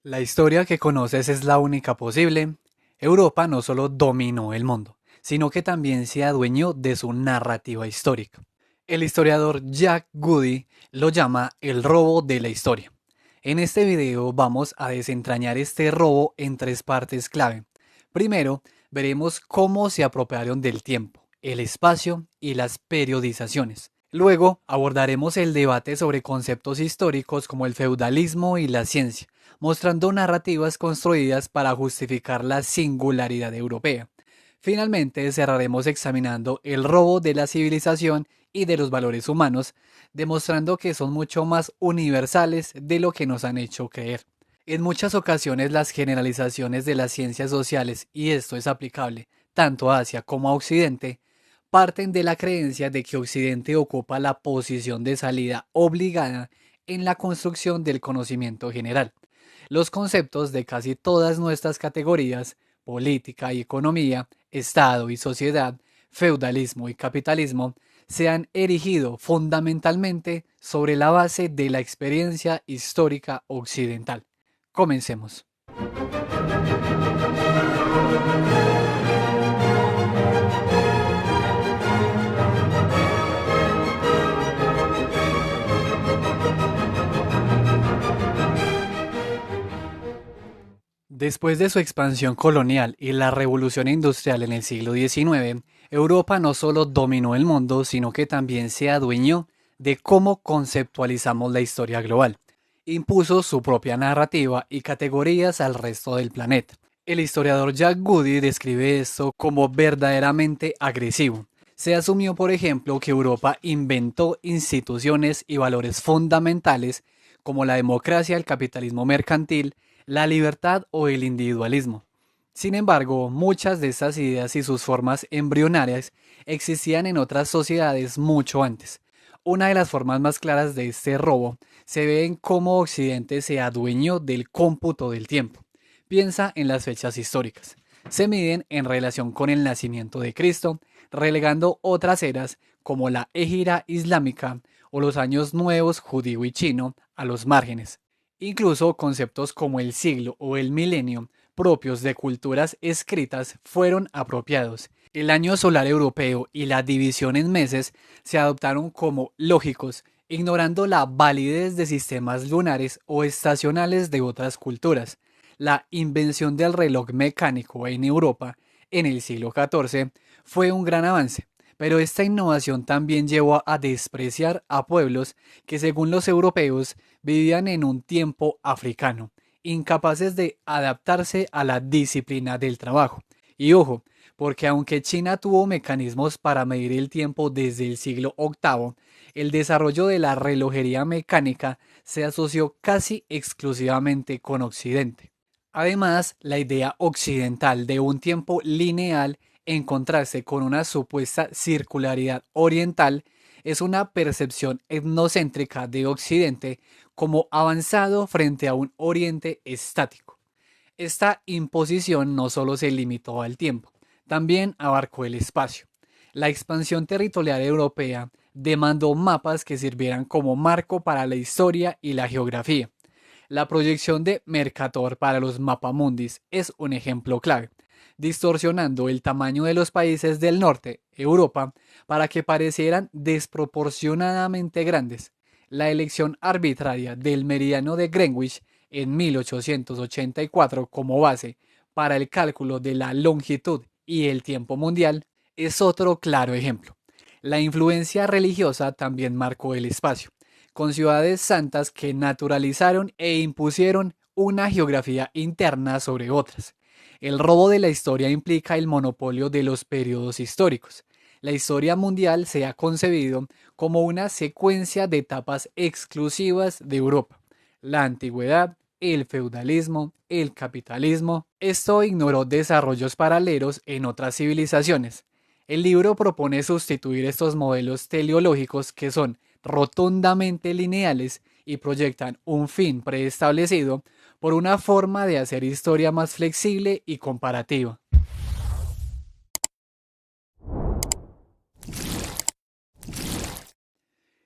La historia que conoces es la única posible. Europa no solo dominó el mundo, sino que también se adueñó de su narrativa histórica. El historiador Jack Goody lo llama el robo de la historia. En este video vamos a desentrañar este robo en tres partes clave. Primero, veremos cómo se apropiaron del tiempo, el espacio y las periodizaciones. Luego abordaremos el debate sobre conceptos históricos como el feudalismo y la ciencia, mostrando narrativas construidas para justificar la singularidad europea. Finalmente cerraremos examinando el robo de la civilización y de los valores humanos, demostrando que son mucho más universales de lo que nos han hecho creer. En muchas ocasiones las generalizaciones de las ciencias sociales, y esto es aplicable tanto a Asia como a Occidente, parten de la creencia de que Occidente ocupa la posición de salida obligada en la construcción del conocimiento general. Los conceptos de casi todas nuestras categorías, política y economía, Estado y sociedad, feudalismo y capitalismo, se han erigido fundamentalmente sobre la base de la experiencia histórica occidental. Comencemos. Después de su expansión colonial y la revolución industrial en el siglo XIX, Europa no solo dominó el mundo, sino que también se adueñó de cómo conceptualizamos la historia global. Impuso su propia narrativa y categorías al resto del planeta. El historiador Jack Goody describe esto como verdaderamente agresivo. Se asumió, por ejemplo, que Europa inventó instituciones y valores fundamentales como la democracia, el capitalismo mercantil, la libertad o el individualismo. Sin embargo, muchas de estas ideas y sus formas embrionarias existían en otras sociedades mucho antes. Una de las formas más claras de este robo se ve en cómo Occidente se adueñó del cómputo del tiempo. Piensa en las fechas históricas. Se miden en relación con el nacimiento de Cristo, relegando otras eras como la égira islámica o los años nuevos judío y chino a los márgenes. Incluso conceptos como el siglo o el milenio, propios de culturas escritas, fueron apropiados. El año solar europeo y la división en meses se adoptaron como lógicos, ignorando la validez de sistemas lunares o estacionales de otras culturas. La invención del reloj mecánico en Europa en el siglo XIV fue un gran avance, pero esta innovación también llevó a despreciar a pueblos que, según los europeos, vivían en un tiempo africano, incapaces de adaptarse a la disciplina del trabajo. Y ojo, porque aunque China tuvo mecanismos para medir el tiempo desde el siglo VIII, el desarrollo de la relojería mecánica se asoció casi exclusivamente con Occidente. Además, la idea occidental de un tiempo lineal en contraste con una supuesta circularidad oriental es una percepción etnocéntrica de Occidente como avanzado frente a un Oriente estático. Esta imposición no solo se limitó al tiempo, también abarcó el espacio. La expansión territorial europea demandó mapas que sirvieran como marco para la historia y la geografía. La proyección de Mercator para los mapamundis es un ejemplo clave, distorsionando el tamaño de los países del norte, Europa, para que parecieran desproporcionadamente grandes. La elección arbitraria del meridiano de Greenwich en 1884 como base para el cálculo de la longitud y el tiempo mundial es otro claro ejemplo. La influencia religiosa también marcó el espacio, con ciudades santas que naturalizaron e impusieron una geografía interna sobre otras. El robo de la historia implica el monopolio de los periodos históricos. La historia mundial se ha concebido como una secuencia de etapas exclusivas de Europa: la antigüedad, el feudalismo, el capitalismo. Esto ignoró desarrollos paralelos en otras civilizaciones. El libro propone sustituir estos modelos teleológicos que son rotundamente lineales y proyectan un fin preestablecido por una forma de hacer historia más flexible y comparativa.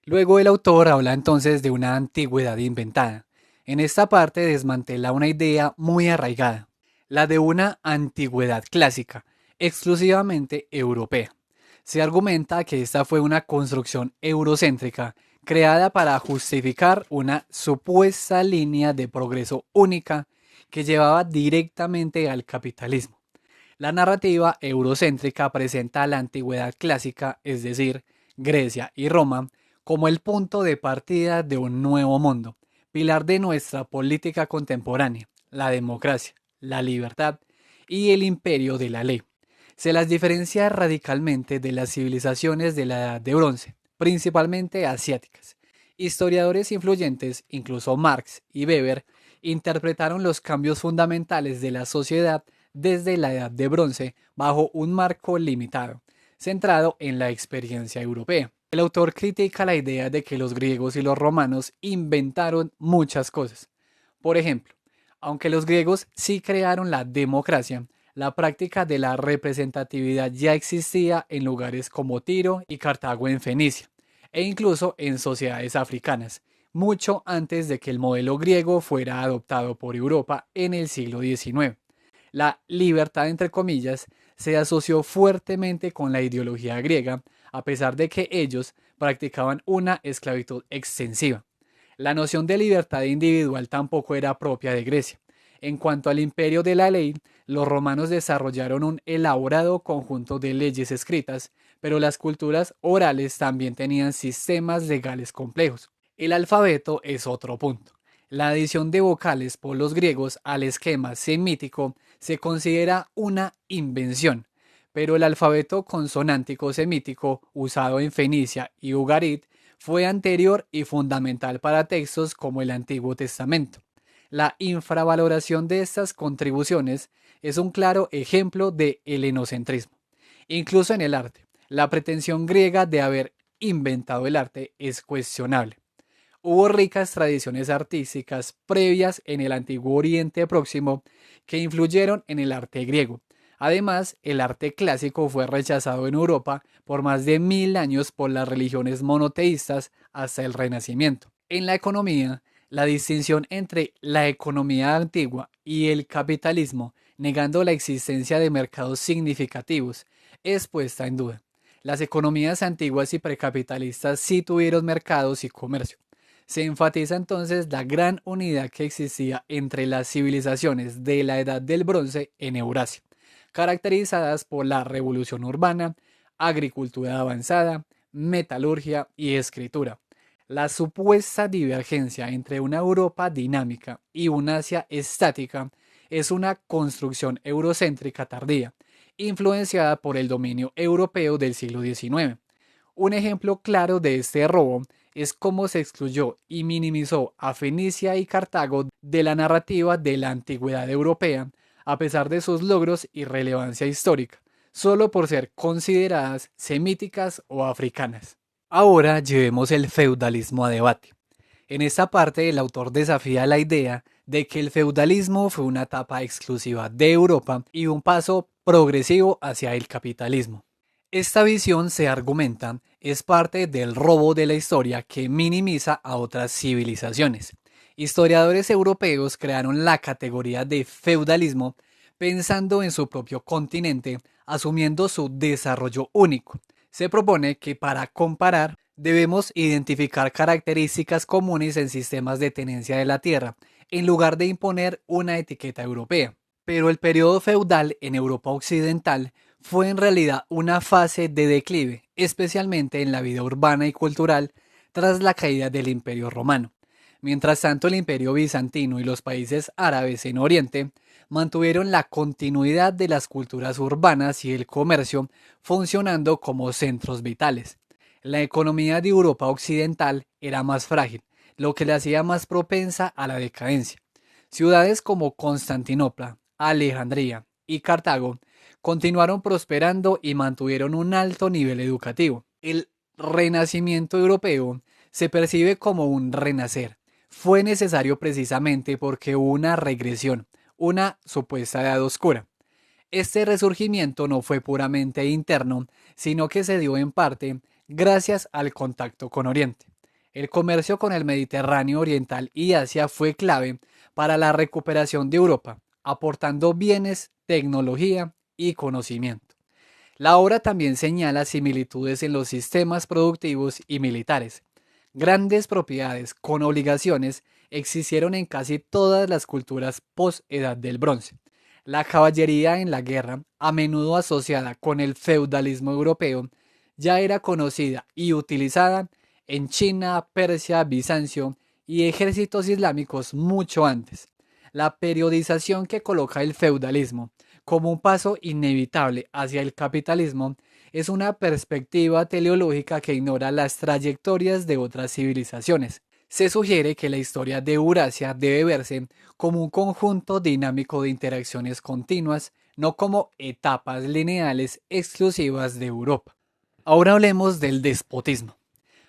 Luego el autor habla entonces de una antigüedad inventada. En esta parte desmantela una idea muy arraigada, la de una antigüedad clásica, exclusivamente europea. Se argumenta que esta fue una construcción eurocéntrica creada para justificar una supuesta línea de progreso única que llevaba directamente al capitalismo. La narrativa eurocéntrica presenta a la antigüedad clásica, es decir, Grecia y Roma, como el punto de partida de un nuevo mundo, pilar de nuestra política contemporánea, la democracia, la libertad y el imperio de la ley. Se las diferencia radicalmente de las civilizaciones de la Edad de Bronce, principalmente asiáticas. Historiadores influyentes, incluso Marx y Weber, interpretaron los cambios fundamentales de la sociedad desde la Edad de Bronce bajo un marco limitado, centrado en la experiencia europea. El autor critica la idea de que los griegos y los romanos inventaron muchas cosas. Por ejemplo, aunque los griegos sí crearon la democracia, la práctica de la representatividad ya existía en lugares como Tiro y Cartago en Fenicia, e incluso en sociedades africanas, mucho antes de que el modelo griego fuera adoptado por Europa en el siglo XIX. La libertad, entre comillas, se asoció fuertemente con la ideología griega, a pesar de que ellos practicaban una esclavitud extensiva. La noción de libertad individual tampoco era propia de Grecia. En cuanto al imperio de la ley, los romanos desarrollaron un elaborado conjunto de leyes escritas, pero las culturas orales también tenían sistemas legales complejos. El alfabeto es otro punto. La adición de vocales por los griegos al esquema semítico se considera una invención, pero el alfabeto consonántico semítico usado en Fenicia y Ugarit fue anterior y fundamental para textos como el Antiguo Testamento. La infravaloración de estas contribuciones es un claro ejemplo de helenocentrismo. Incluso en el arte, la pretensión griega de haber inventado el arte es cuestionable. Hubo ricas tradiciones artísticas previas en el antiguo Oriente Próximo que influyeron en el arte griego. Además, el arte clásico fue rechazado en Europa por más de 1000 años por las religiones monoteístas hasta el Renacimiento. En la economía, la distinción entre la economía antigua y el capitalismo, negando la existencia de mercados significativos, es puesta en duda. Las economías antiguas y precapitalistas sí tuvieron mercados y comercio. Se enfatiza entonces la gran unidad que existía entre las civilizaciones de la Edad del Bronce en Eurasia, caracterizadas por la revolución urbana, agricultura avanzada, metalurgia y escritura. La supuesta divergencia entre una Europa dinámica y una Asia estática es una construcción eurocéntrica tardía, influenciada por el dominio europeo del siglo XIX. Un ejemplo claro de este robo es cómo se excluyó y minimizó a Fenicia y Cartago de la narrativa de la antigüedad europea, a pesar de sus logros y relevancia histórica, solo por ser consideradas semíticas o africanas. Ahora llevemos el feudalismo a debate. En esta parte el autor desafía la idea de que el feudalismo fue una etapa exclusiva de Europa y un paso progresivo hacia el capitalismo. Esta visión, se argumenta, es parte del robo de la historia que minimiza a otras civilizaciones. Historiadores europeos crearon la categoría de feudalismo pensando en su propio continente, asumiendo su desarrollo único. Se propone que para comparar debemos identificar características comunes en sistemas de tenencia de la tierra, en lugar de imponer una etiqueta europea. Pero el periodo feudal en Europa occidental fue en realidad una fase de declive, especialmente en la vida urbana y cultural tras la caída del Imperio Romano. Mientras tanto, el Imperio Bizantino y los países árabes en Oriente mantuvieron la continuidad de las culturas urbanas y el comercio funcionando como centros vitales. La economía de Europa occidental era más frágil, lo que la hacía más propensa a la decadencia. Ciudades como Constantinopla, Alejandría y Cartago continuaron prosperando y mantuvieron un alto nivel educativo. El renacimiento europeo se percibe como un renacer. Fue necesario precisamente porque hubo una regresión, una supuesta edad oscura. Este resurgimiento no fue puramente interno, sino que se dio en parte gracias al contacto con Oriente. El comercio con el Mediterráneo oriental y Asia fue clave para la recuperación de Europa, aportando bienes, tecnología y conocimiento. La obra también señala similitudes en los sistemas productivos y militares. Grandes propiedades con obligaciones existieron en casi todas las culturas post-Edad del Bronce. La caballería en la guerra, a menudo asociada con el feudalismo europeo, ya era conocida y utilizada en China, Persia, Bizancio y ejércitos islámicos mucho antes. La periodización que coloca el feudalismo como un paso inevitable hacia el capitalismo es una perspectiva teleológica que ignora las trayectorias de otras civilizaciones. Se sugiere que la historia de Eurasia debe verse como un conjunto dinámico de interacciones continuas, no como etapas lineales exclusivas de Europa. Ahora hablemos del despotismo.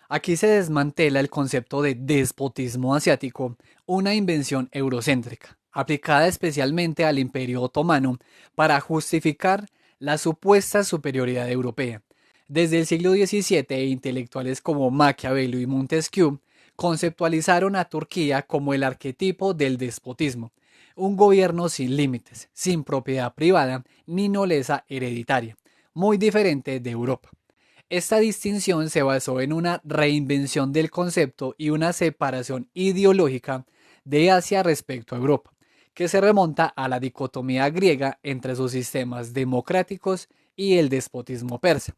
Aquí se desmantela el concepto de despotismo asiático, una invención eurocéntrica, aplicada especialmente al Imperio Otomano para justificar la supuesta superioridad europea. Desde el siglo XVII, intelectuales como Maquiavelo y Montesquieu conceptualizaron a Turquía como el arquetipo del despotismo, un gobierno sin límites, sin propiedad privada ni nobleza hereditaria, muy diferente de Europa. Esta distinción se basó en una reinvención del concepto y una separación ideológica de Asia respecto a Europa, que se remonta a la dicotomía griega entre sus sistemas democráticos y el despotismo persa.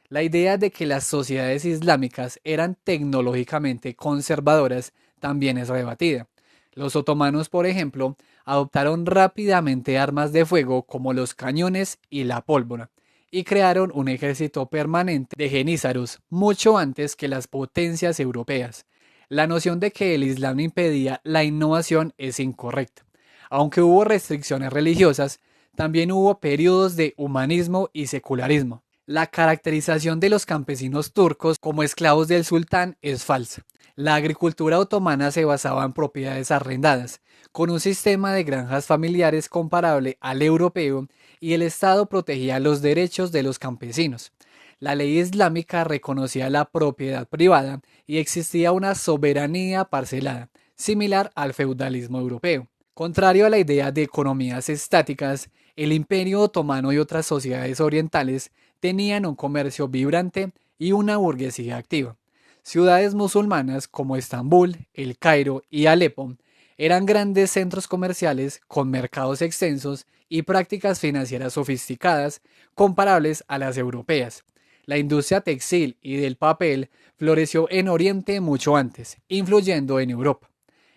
La idea de que las sociedades islámicas eran tecnológicamente conservadoras también es rebatida. Los otomanos, por ejemplo, adoptaron rápidamente armas de fuego como los cañones y la pólvora, y crearon un ejército permanente de jenízaros mucho antes que las potencias europeas. La noción de que el Islam impedía la innovación es incorrecta. Aunque hubo restricciones religiosas, también hubo periodos de humanismo y secularismo. La caracterización de los campesinos turcos como esclavos del sultán es falsa. La agricultura otomana se basaba en propiedades arrendadas, con un sistema de granjas familiares comparable al europeo, y el Estado protegía los derechos de los campesinos. La ley islámica reconocía la propiedad privada y existía una soberanía parcelada, similar al feudalismo europeo. Contrario a la idea de economías estáticas, el Imperio Otomano y otras sociedades orientales tenían un comercio vibrante y una burguesía activa. Ciudades musulmanas como Estambul, El Cairo y Alepo eran grandes centros comerciales con mercados extensos y prácticas financieras sofisticadas comparables a las europeas. La industria textil y del papel floreció en Oriente mucho antes, influyendo en Europa.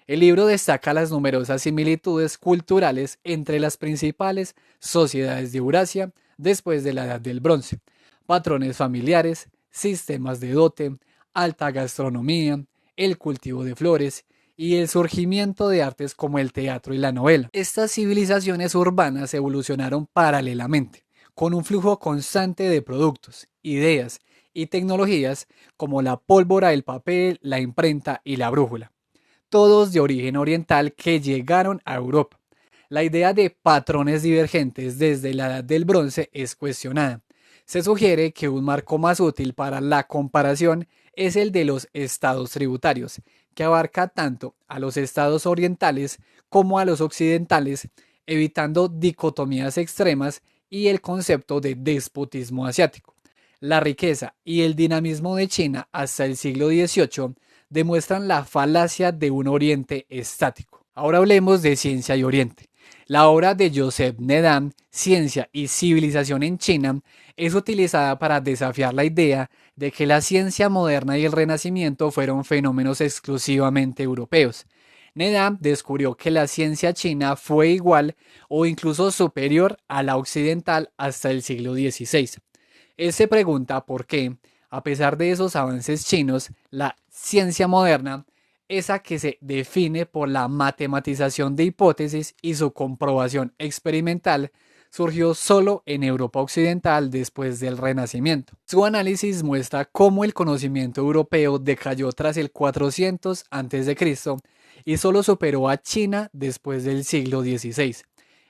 El libro destaca las numerosas similitudes culturales entre las principales sociedades de Eurasia después de la Edad del Bronce: patrones familiares, sistemas de dote, alta gastronomía, el cultivo de flores y el surgimiento de artes como el teatro y la novela. Estas civilizaciones urbanas evolucionaron paralelamente, con un flujo constante de productos, ideas y tecnologías como la pólvora, el papel, la imprenta y la brújula, todos de origen oriental que llegaron a Europa. La idea de patrones divergentes desde la Edad del Bronce es cuestionada. Se sugiere que un marco más útil para la comparación es el de los estados tributarios, que abarca tanto a los estados orientales como a los occidentales, evitando dicotomías extremas y el concepto de despotismo asiático. La riqueza y el dinamismo de China hasta el siglo XVIII demuestran la falacia de un Oriente estático. Ahora hablemos de Ciencia y Oriente. La obra de Joseph Needham, Ciencia y Civilización en China, es utilizada para desafiar la idea de que la ciencia moderna y el Renacimiento fueron fenómenos exclusivamente europeos. Needham descubrió que la ciencia china fue igual o incluso superior a la occidental hasta el siglo XVI. Él se pregunta por qué, a pesar de esos avances chinos, la ciencia moderna, esa que se define por la matematización de hipótesis y su comprobación experimental, surgió solo en Europa Occidental después del Renacimiento. Su análisis muestra cómo el conocimiento europeo decayó tras el 400 a.C. y solo superó a China después del siglo XVI,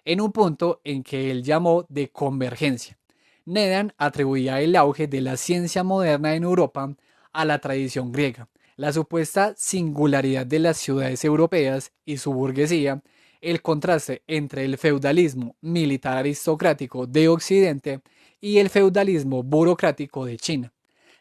en un punto en que él llamó de convergencia. Needham atribuía el auge de la ciencia moderna en Europa a la tradición griega, La supuesta singularidad de las ciudades europeas y su burguesía, el contraste entre el feudalismo militar aristocrático de Occidente y el feudalismo burocrático de China.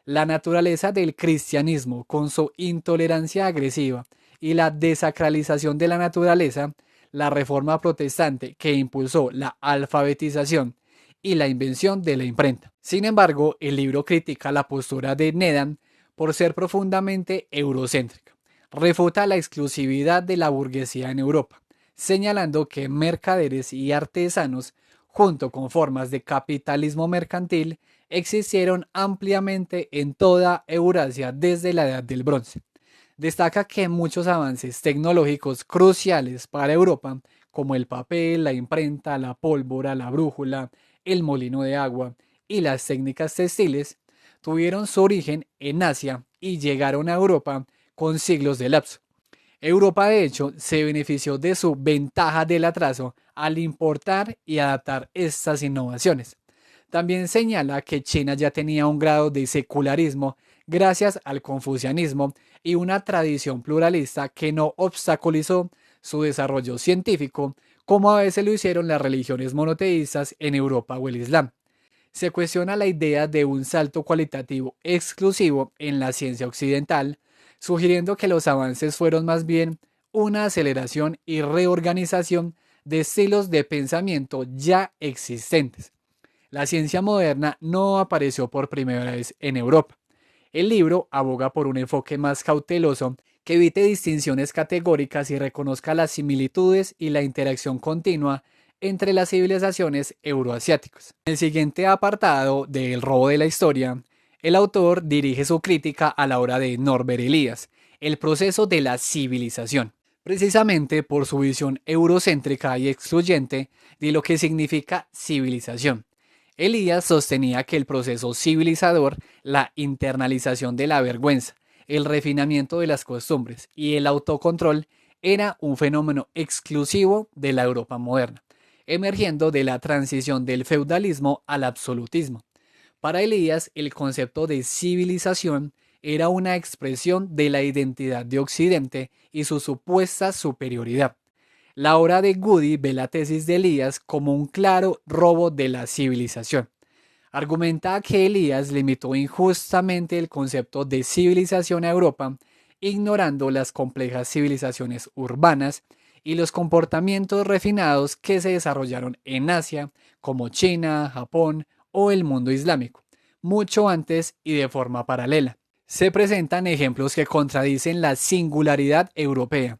La naturaleza del cristianismo, con su intolerancia agresiva y la desacralización de la naturaleza, la reforma protestante que impulsó la alfabetización y la invención de la imprenta. Sin embargo, el libro critica la postura de Needham por ser profundamente eurocéntrica. Refuta la exclusividad de la burguesía en Europa, señalando que mercaderes y artesanos, junto con formas de capitalismo mercantil, existieron ampliamente en toda Eurasia desde la Edad del Bronce. Destaca que muchos avances tecnológicos cruciales para Europa, como el papel, la imprenta, la pólvora, la brújula, el molino de agua y las técnicas textiles, tuvieron su origen en Asia y llegaron a Europa con siglos de lapso. Europa, de hecho, se benefició de su ventaja del atraso al importar y adaptar estas innovaciones. También señala que China ya tenía un grado de secularismo gracias al confucianismo y una tradición pluralista que no obstaculizó su desarrollo científico, como a veces lo hicieron las religiones monoteístas en Europa o el Islam. Se cuestiona la idea de un salto cualitativo exclusivo en la ciencia occidental, sugiriendo que los avances fueron más bien una aceleración y reorganización de estilos de pensamiento ya existentes. La ciencia moderna no apareció por primera vez en Europa. El libro aboga por un enfoque más cauteloso que evite distinciones categóricas y reconozca las similitudes y la interacción continua entre las civilizaciones euroasiáticas. En el siguiente apartado de El robo de la historia, el autor dirige su crítica a la obra de Norbert Elias, El proceso de la civilización, precisamente por su visión eurocéntrica y excluyente de lo que significa civilización. Elías sostenía que el proceso civilizador, la internalización de la vergüenza, el refinamiento de las costumbres y el autocontrol era un fenómeno exclusivo de la Europa moderna, emergiendo de la transición del feudalismo al absolutismo. Para Elías, el concepto de civilización era una expresión de la identidad de Occidente y su supuesta superioridad. La obra de Goody ve la tesis de Elías como un claro robo de la civilización. Argumenta que Elías limitó injustamente el concepto de civilización a Europa, ignorando las complejas civilizaciones urbanas y los comportamientos refinados que se desarrollaron en Asia, como China, Japón o el mundo islámico, mucho antes y de forma paralela. Se presentan ejemplos que contradicen la singularidad europea.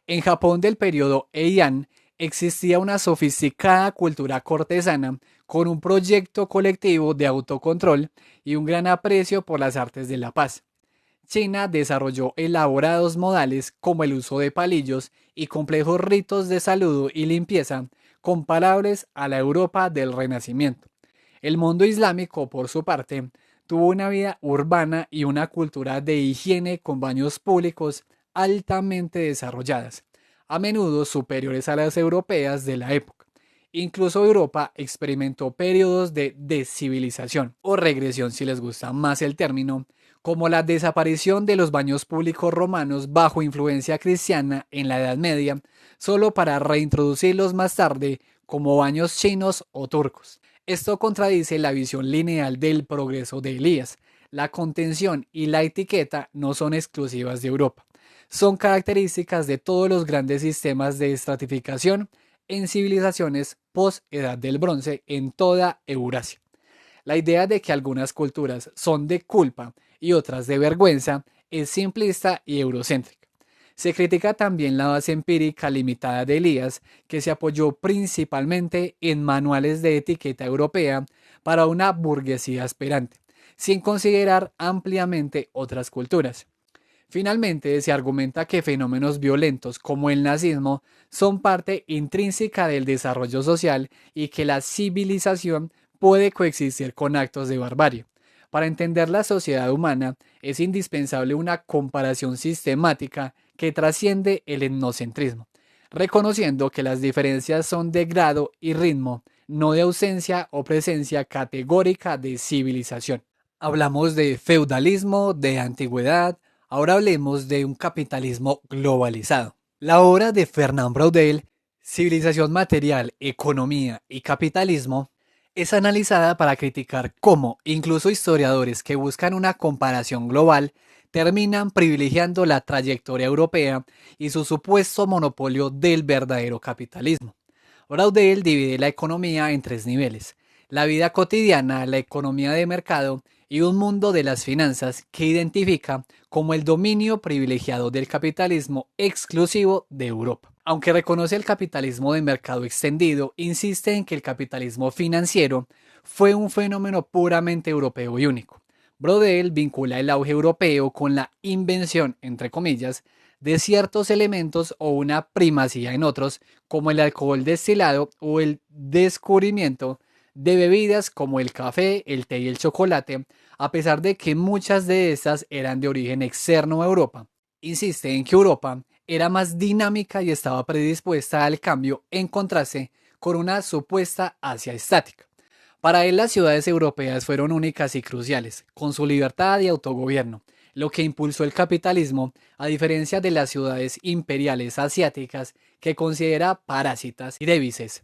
En Japón del periodo Heian existía una sofisticada cultura cortesana con un proyecto colectivo de autocontrol y un gran aprecio por las artes de la paz. China desarrolló elaborados modales como el uso de palillos y complejos ritos de saludo y limpieza comparables a la Europa del Renacimiento. El mundo islámico, por su parte, tuvo una vida urbana y una cultura de higiene con baños públicos altamente desarrolladas, a menudo superiores a las europeas de la época. Incluso Europa experimentó periodos de descivilización o regresión, si les gusta más el término, como la desaparición de los baños públicos romanos bajo influencia cristiana en la Edad Media, solo para reintroducirlos más tarde como baños chinos o turcos. Esto contradice la visión lineal del progreso de Elías. La contención y la etiqueta no son exclusivas de Europa. Son características de todos los grandes sistemas de estratificación en civilizaciones post-Edad del Bronce en toda Eurasia. La idea de que algunas culturas son de culpa y otras de vergüenza es simplista y eurocéntrica. Se critica también la base empírica limitada de Elías, que se apoyó principalmente en manuales de etiqueta europea para una burguesía aspirante, sin considerar ampliamente otras culturas. Finalmente, se argumenta que fenómenos violentos como el nazismo son parte intrínseca del desarrollo social y que la civilización puede coexistir con actos de barbarie. Para entender la sociedad humana es indispensable una comparación sistemática que trasciende el etnocentrismo, reconociendo que las diferencias son de grado y ritmo, no de ausencia o presencia categórica de civilización. Hablamos de feudalismo, de antigüedad, Ahora hablemos de un capitalismo globalizado. La obra de Fernand Braudel, Civilización material, economía y capitalismo, es analizada para criticar cómo incluso historiadores que buscan una comparación global terminan privilegiando la trayectoria europea y su supuesto monopolio del verdadero capitalismo. Braudel divide la economía en tres niveles: la vida cotidiana, la economía de mercado y un mundo de las finanzas, que identifica como el dominio privilegiado del capitalismo exclusivo de Europa. Aunque reconoce el capitalismo de mercado extendido, insiste en que el capitalismo financiero fue un fenómeno puramente europeo y único. Braudel vincula el auge europeo con la invención, entre comillas, de ciertos elementos o una primacía en otros, como el alcohol destilado o el descubrimiento de bebidas como el café, el té y el chocolate, a pesar de que muchas de estas eran de origen externo a Europa. Insiste en que Europa era más dinámica y estaba predispuesta al cambio, en contraste con una supuesta Asia estática. Para él, las ciudades europeas fueron únicas y cruciales, con su libertad y autogobierno, lo que impulsó el capitalismo, a diferencia de las ciudades imperiales asiáticas que considera parásitas y débices.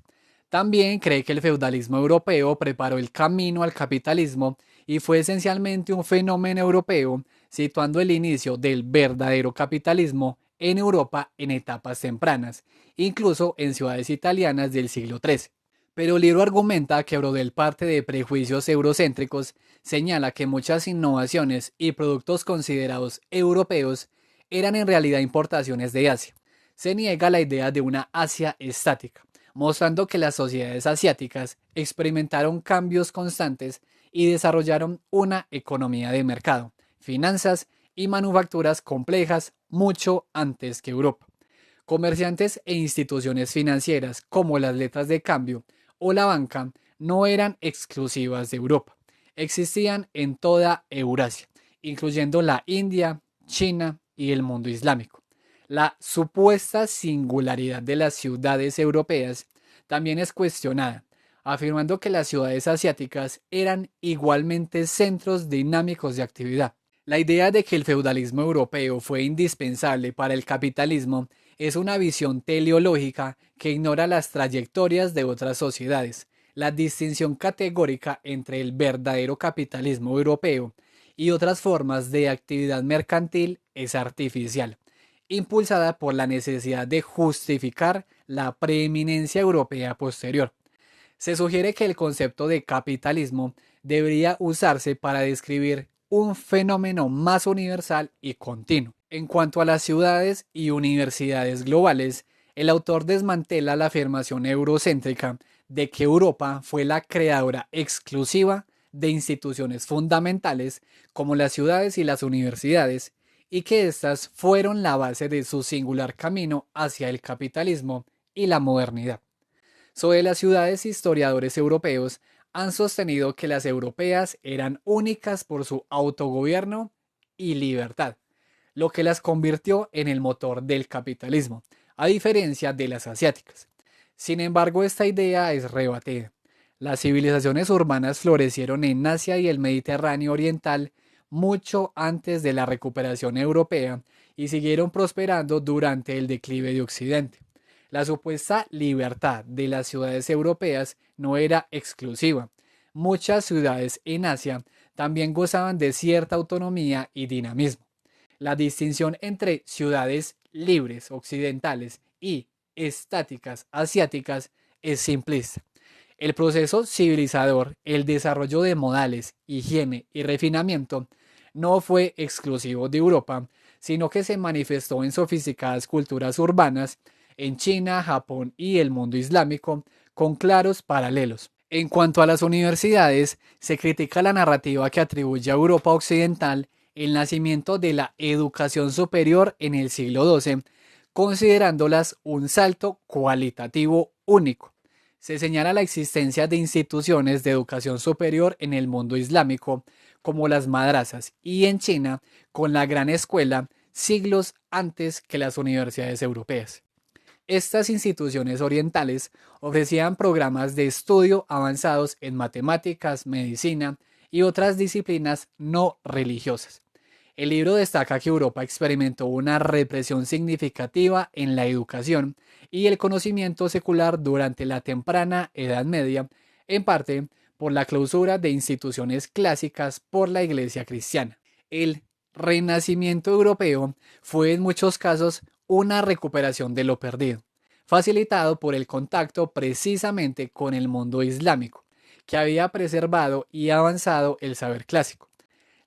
También cree que el feudalismo europeo preparó el camino al capitalismo y fue esencialmente un fenómeno europeo, situando el inicio del verdadero capitalismo en Europa en etapas tempranas, incluso en ciudades italianas del siglo XIII. Pero el libro argumenta que Brodel parte de prejuicios eurocéntricos, señala que muchas innovaciones y productos considerados europeos eran en realidad importaciones de Asia. Se niega la idea de una Asia estática, mostrando que las sociedades asiáticas experimentaron cambios constantes y desarrollaron una economía de mercado, finanzas y manufacturas complejas mucho antes que Europa. Comerciantes e instituciones financieras como las letras de cambio o la banca no eran exclusivas de Europa, existían en toda Eurasia, incluyendo la India, China y el mundo islámico. La supuesta singularidad de las ciudades europeas también es cuestionada, afirmando que las ciudades asiáticas eran igualmente centros dinámicos de actividad. La idea de que el feudalismo europeo fue indispensable para el capitalismo es una visión teleológica que ignora las trayectorias de otras sociedades. La distinción categórica entre el verdadero capitalismo europeo y otras formas de actividad mercantil es artificial, impulsada por la necesidad de justificar la preeminencia europea posterior. Se sugiere que el concepto de capitalismo debería usarse para describir un fenómeno más universal y continuo. En cuanto a las ciudades y universidades globales, el autor desmantela la afirmación eurocéntrica de que Europa fue la creadora exclusiva de instituciones fundamentales como las ciudades y las universidades, y que éstas fueron la base de su singular camino hacia el capitalismo y la modernidad. Sobre las ciudades, historiadores europeos han sostenido que las europeas eran únicas por su autogobierno y libertad, lo que las convirtió en el motor del capitalismo, a diferencia de las asiáticas. Sin embargo, esta idea es rebatida. Las civilizaciones urbanas florecieron en Asia y el Mediterráneo oriental mucho antes de la recuperación europea y siguieron prosperando durante el declive de Occidente. La supuesta libertad de las ciudades europeas no era exclusiva. Muchas ciudades en Asia también gozaban de cierta autonomía y dinamismo. La distinción entre ciudades libres occidentales y estáticas asiáticas es simplista. El proceso civilizador, el desarrollo de modales, higiene y refinamiento no fue exclusivo de Europa, sino que se manifestó en sofisticadas culturas urbanas en China, Japón y el mundo islámico, con claros paralelos. En cuanto a las universidades, se critica la narrativa que atribuye a Europa occidental el nacimiento de la educación superior en el siglo XII, considerándolas un salto cualitativo único. Se señala la existencia de instituciones de educación superior en el mundo islámico, como las madrasas, y en China, con la Gran Escuela, siglos antes que las universidades europeas. Estas instituciones orientales ofrecían programas de estudio avanzados en matemáticas, medicina y otras disciplinas no religiosas. El libro destaca que Europa experimentó una represión significativa en la educación y el conocimiento secular durante la temprana Edad Media, en parte por la clausura de instituciones clásicas por la Iglesia cristiana. El Renacimiento europeo fue en muchos casos una recuperación de lo perdido, facilitado por el contacto precisamente con el mundo islámico, que había preservado y avanzado el saber clásico.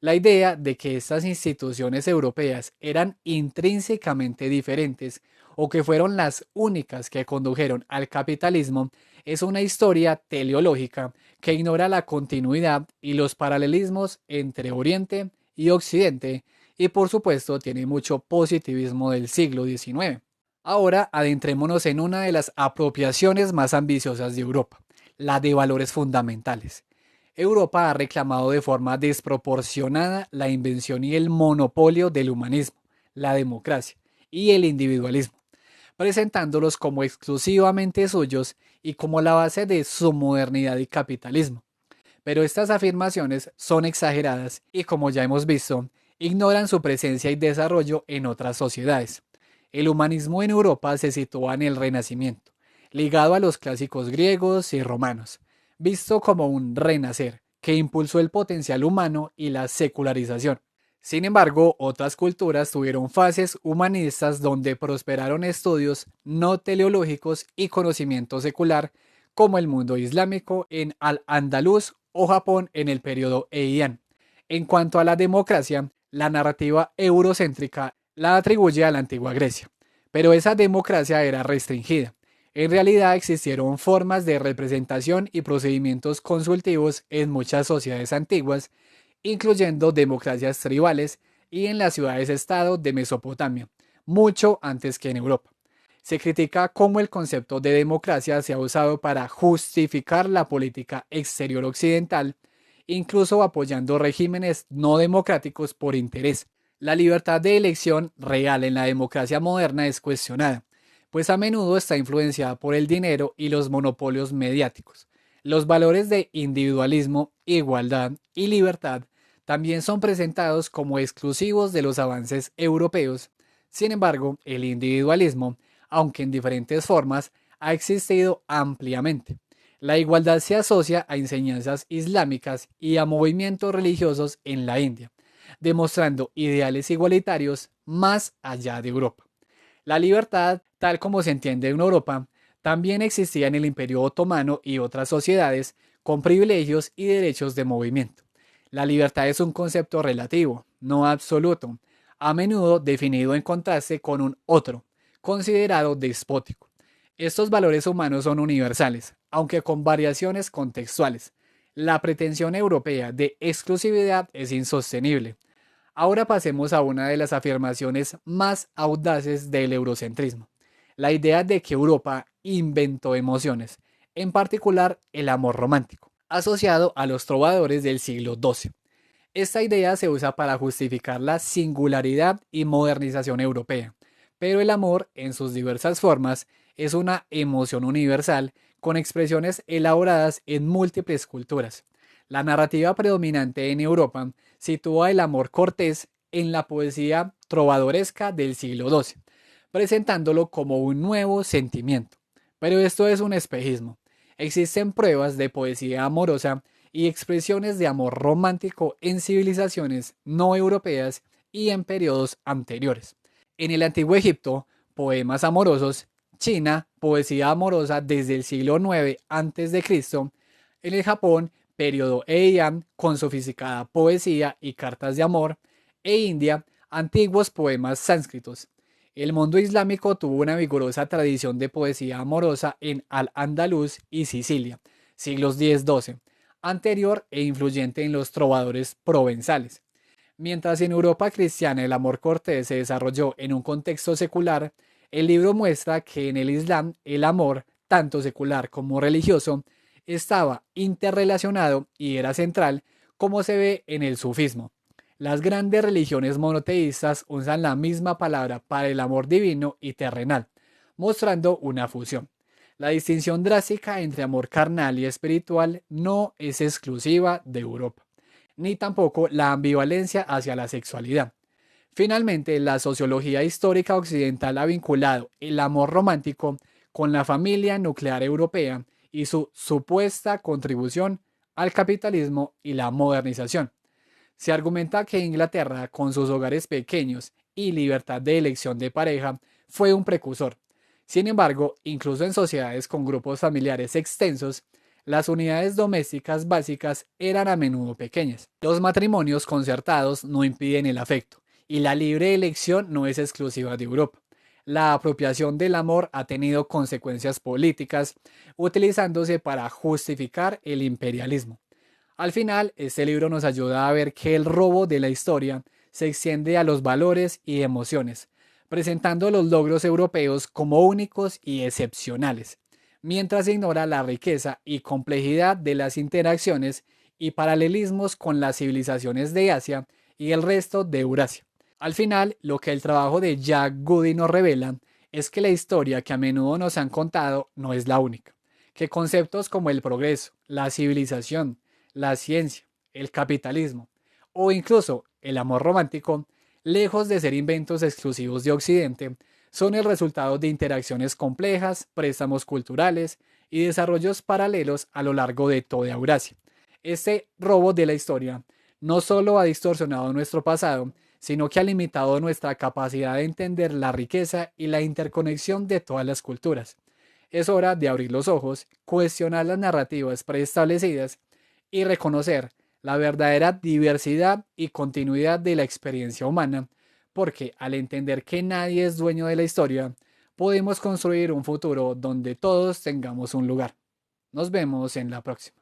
La idea de que estas instituciones europeas eran intrínsecamente diferentes o que fueron las únicas que condujeron al capitalismo es una historia teleológica que ignora la continuidad y los paralelismos entre Oriente y Occidente y por supuesto tiene mucho positivismo del siglo XIX. Ahora adentrémonos en una de las apropiaciones más ambiciosas de Europa, la de valores fundamentales. Europa ha reclamado de forma desproporcionada la invención y el monopolio del humanismo, la democracia y el individualismo, presentándolos como exclusivamente suyos y como la base de su modernidad y capitalismo. Pero estas afirmaciones son exageradas y, como ya hemos visto, ignoran su presencia y desarrollo en otras sociedades. El humanismo en Europa se sitúa en el Renacimiento, ligado a los clásicos griegos y romanos, visto como un renacer que impulsó el potencial humano y la secularización. Sin embargo, otras culturas tuvieron fases humanistas donde prosperaron estudios no teleológicos y conocimiento secular, como el mundo islámico en Al-Ándalus o Japón en el periodo Heian. En cuanto a la democracia, la narrativa eurocéntrica la atribuye a la antigua Grecia, pero esa democracia era restringida. En realidad existieron formas de representación y procedimientos consultivos en muchas sociedades antiguas, incluyendo democracias tribales y en las ciudades-estado de Mesopotamia, mucho antes que en Europa. Se critica cómo el concepto de democracia se ha usado para justificar la política exterior occidental, incluso apoyando regímenes no democráticos por interés. La libertad de elección real en la democracia moderna es cuestionada, pues a menudo está influenciada por el dinero y los monopolios mediáticos. Los valores de individualismo, igualdad y libertad también son presentados como exclusivos de los avances europeos. Sin embargo, el individualismo, aunque en diferentes formas, ha existido ampliamente. La igualdad se asocia a enseñanzas islámicas y a movimientos religiosos en la India, demostrando ideales igualitarios más allá de Europa. La libertad, tal como se entiende en Europa, también existía en el Imperio Otomano y otras sociedades con privilegios y derechos de movimiento. La libertad es un concepto relativo, no absoluto, a menudo definido en contraste con un otro, considerado despótico. Estos valores humanos son universales, aunque con variaciones contextuales. La pretensión europea de exclusividad es insostenible. Ahora pasemos a una de las afirmaciones más audaces del eurocentrismo, la idea de que Europa inventó emociones, en particular el amor romántico, asociado a los trovadores del siglo XII. Esta idea se usa para justificar la singularidad y modernización europea, pero el amor, en sus diversas formas, es una emoción universal con expresiones elaboradas en múltiples culturas. La narrativa predominante en Europa sitúa el amor cortés en la poesía trovadoresca del siglo XII, presentándolo como un nuevo sentimiento. Pero esto es un espejismo. Existen pruebas de poesía amorosa y expresiones de amor romántico en civilizaciones no europeas y en periodos anteriores. En el antiguo Egipto, poemas amorosos; China, poesía amorosa desde el siglo IX a.C.; en el Japón, periodo Heian con sofisticada poesía y cartas de amor; e India, antiguos poemas sánscritos. El mundo islámico tuvo una vigorosa tradición de poesía amorosa en Al-Ándalus y Sicilia, siglos X-XII, anterior e influyente en los trovadores provenzales. Mientras en Europa cristiana el amor cortés se desarrolló en un contexto secular, el libro muestra que en el Islam el amor, tanto secular como religioso, estaba interrelacionado y era central, como se ve en el sufismo. Las grandes religiones monoteístas usan la misma palabra para el amor divino y terrenal, mostrando una fusión. La distinción drástica entre amor carnal y espiritual no es exclusiva de Europa, ni tampoco la ambivalencia hacia la sexualidad. Finalmente, la sociología histórica occidental ha vinculado el amor romántico con la familia nuclear europea y su supuesta contribución al capitalismo y la modernización. Se argumenta que Inglaterra, con sus hogares pequeños y libertad de elección de pareja, fue un precursor. Sin embargo, incluso en sociedades con grupos familiares extensos, las unidades domésticas básicas eran a menudo pequeñas. Los matrimonios concertados no impiden el afecto, y la libre elección no es exclusiva de Europa. La apropiación del amor ha tenido consecuencias políticas, utilizándose para justificar el imperialismo. Al final, este libro nos ayuda a ver que el robo de la historia se extiende a los valores y emociones, presentando los logros europeos como únicos y excepcionales, mientras ignora la riqueza y complejidad de las interacciones y paralelismos con las civilizaciones de Asia y el resto de Eurasia. Al final, lo que el trabajo de Jack Goody nos revela es que la historia que a menudo nos han contado no es la única, que conceptos como el progreso, la civilización, la ciencia, el capitalismo o incluso el amor romántico, lejos de ser inventos exclusivos de Occidente, son el resultado de interacciones complejas, préstamos culturales y desarrollos paralelos a lo largo de toda Eurasia. Este robo de la historia no solo ha distorsionado nuestro pasado, sino que ha limitado nuestra capacidad de entender la riqueza y la interconexión de todas las culturas. Es hora de abrir los ojos, cuestionar las narrativas preestablecidas y reconocer la verdadera diversidad y continuidad de la experiencia humana, porque al entender que nadie es dueño de la historia, podemos construir un futuro donde todos tengamos un lugar. Nos vemos en la próxima.